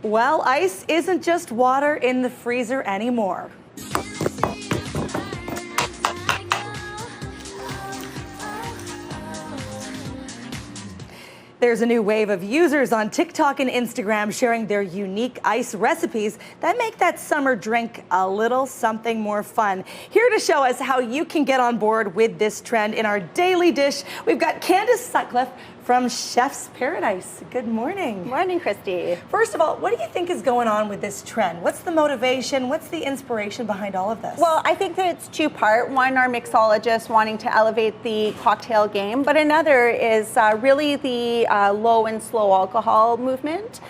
Well, ice isn't just water in the freezer anymore. There's a new wave of users on TikTok and Instagram sharing their unique ice recipes that make that summer drink a little something more fun. Here to show us how you can get on board with this trend in our daily dish, we've got Candace Sutcliffe from Chef's Paradise. Good morning. Morning, Christy. First of all, what do you think is going on with this trend? What's the motivation? What's the inspiration behind all of this? Well, I think that it's two-part. One, our mixologists wanting to elevate the cocktail game, but another is really the low and slow alcohol movement.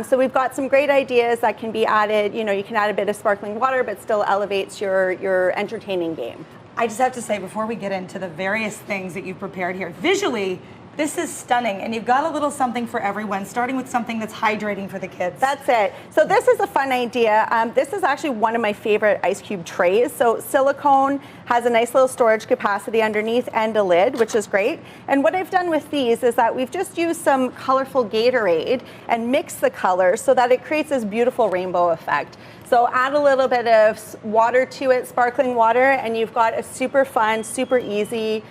So we've got some great ideas that can be added. You know, you can add a bit of sparkling water, but still elevates your entertaining game. I just have to say, before we get into the various things that you've prepared here, visually, this is stunning, and you've got a little something for everyone, starting with something that's hydrating for the kids. That's it. So this is a fun idea. This is actually one of my favorite ice cube trays. So silicone has a nice little storage capacity underneath and a lid, which is great. And what I've done with these is that we've just used some colorful Gatorade and mixed the colors so that it creates this beautiful rainbow effect. So add a little bit of water to it, sparkling water, and you've got a super fun, super easy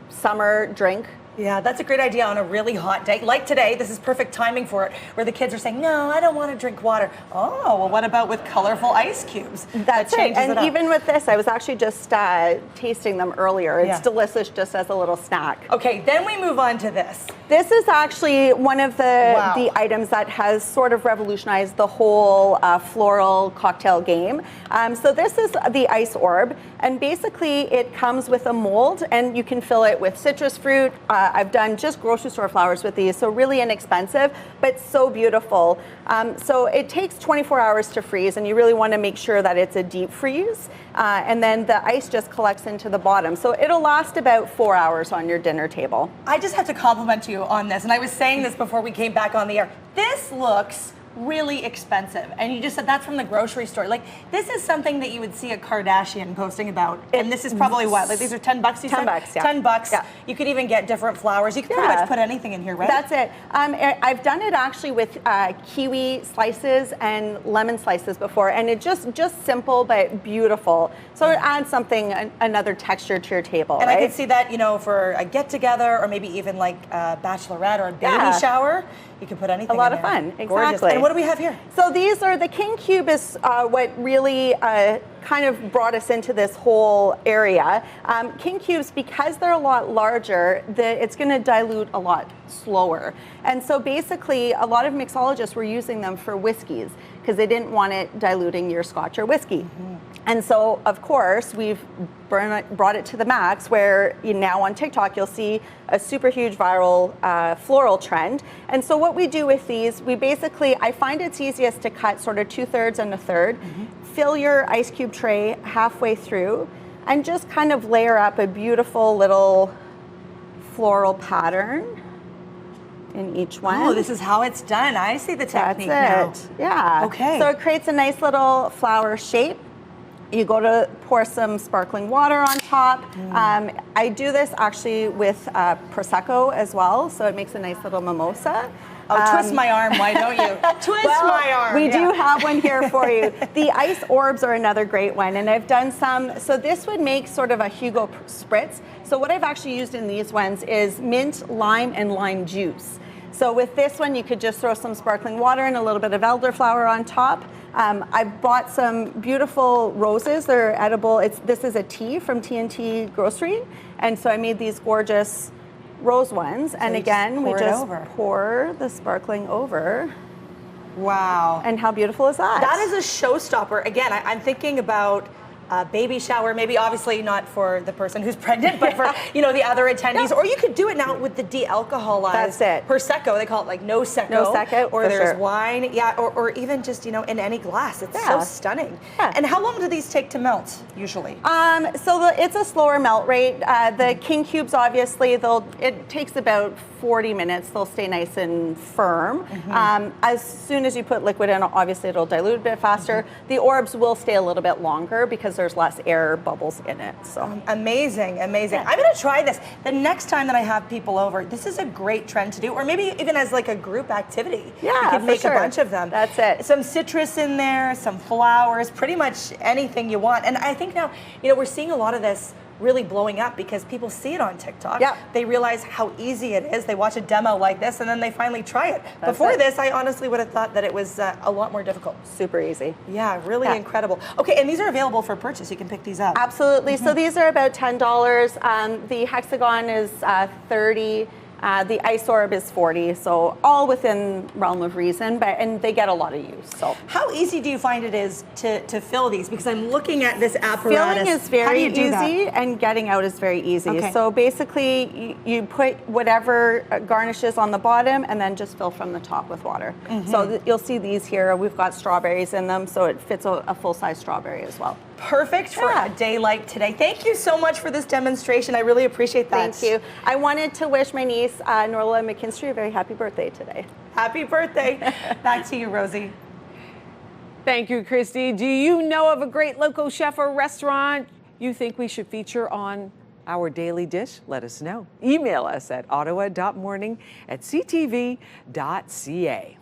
summer drink. Yeah, that's a great idea on a really hot day. Like today, this is perfect timing for it, where the kids are saying, no, I don't want to drink water. Oh, well, what about with colorful ice cubes? That's it. And even with this, I was actually just tasting them earlier. It's delicious just as a little snack. Okay, then we move on to this. This is actually one of the items that has sort of revolutionized the whole floral cocktail game. So this is the ice orb, and basically it comes with a mold, and you can fill it with citrus fruit. I've done just grocery store flowers with these, so really inexpensive, but so beautiful. So it takes 24 hours to freeze, and you really want to make sure that it's a deep freeze. And then the ice just collects into the bottom. So it'll last about 4 hours on your dinner table. I just have to compliment you on this, and I was saying this before we came back on the air. This looks really expensive, and you just said that's from the grocery store. Like, this is something that you would see a Kardashian posting about, and this is probably what, like, these are $10 you said? $10, yeah. $10. Yeah. You could even get different flowers. You could pretty much put anything in here, right? That's it. I've done it actually with kiwi slices and lemon slices before, and it just simple but beautiful. So it adds something, another texture to your table, and right? I could see that, you know, for a get-together, or maybe even like a bachelorette or a baby shower. You can put anything in there. A lot of fun, exactly. Gorgeous. And what do we have here? So these are, the King Cube is what really kind of brought us into this whole area. King Cubes, because they're a lot larger, it's going to dilute a lot slower. And so basically, a lot of mixologists were using them for whiskeys because they didn't want it diluting your scotch or whiskey. Mm-hmm. And so, of course, we've brought it to the max, where now on TikTok you'll see a super huge viral floral trend. And so what we do with these, we basically, I find it's easiest to cut sort of 2/3 and 1/3, fill your ice cube tray halfway through, and just kind of layer up a beautiful little floral pattern in each one. Oh, this is how it's done. I see the technique now. That's it. Yeah. Okay. So it creates a nice little flower shape. You go to pour some sparkling water on top. I do this actually with Prosecco as well, so it makes a nice little mimosa. Oh, twist my arm, why don't you? Twist my arm. We do have one here for you. The ice orbs are another great one, and I've done some. So this would make sort of a Hugo spritz. So what I've actually used in these ones is mint, lime, and lime juice. So with this one, you could just throw some sparkling water and a little bit of elderflower on top. I bought some beautiful roses. They're edible. This is a tea from T&T Grocery. And so I made these gorgeous rose ones. So and again, we just pour the sparkling over. Wow. And how beautiful is that? That is a showstopper. Again, I'm thinking about baby shower, maybe obviously not for the person who's pregnant, but for the other attendees. Or you could do it now with the de-alcoholized Prosecco. They call it like no secco. No secco, or there's wine, or even just in any glass. It's so stunning. Yeah. And how long do these take to melt usually? So it's a slower melt rate. The King Cubes, obviously, it takes about 40 minutes. They'll stay nice and firm. As soon as you put liquid in, obviously it'll dilute a bit faster. The orbs will stay a little bit longer because they're there's less air bubbles in it. So amazing, amazing. I'm going to try this the next time that I have people over. This is a great trend to do, or maybe even as like a group activity. Yeah, you can make sure. a bunch of them. That's it. Some citrus in there, some flowers, pretty much anything you want. And I think now, we're seeing a lot of this really blowing up because people see it on TikTok. Yep. They realize how easy it is. They watch a demo like this and then they finally try it. That's Before it. this, I honestly would have thought that it was a lot more difficult. Super easy. Yeah, really incredible. Okay, and these are available for purchase. You can pick these up. Absolutely. So these are about $10. The hexagon is $30. The ice orb is $40, so all within realm of reason, and they get a lot of use. So how easy do you find it is to fill these? Because I'm looking at this apparatus. Filling is very easy, that? and getting out is very easy. Okay. So basically, you put whatever garnishes on the bottom, and then just fill from the top with water. So you'll see these here. We've got strawberries in them, so it fits a full-size strawberry as well. Perfect for a day like today. Thank you so much for this demonstration. I really appreciate that. Thank you. I wanted to wish my niece, Norla McKinstry, a very happy birthday today. Happy birthday. Back to you, Rosie. Thank you, Christy. Do you know of a great local chef or restaurant you think we should feature on our daily dish? Let us know. Email us at ottawa.morning@ctv.ca.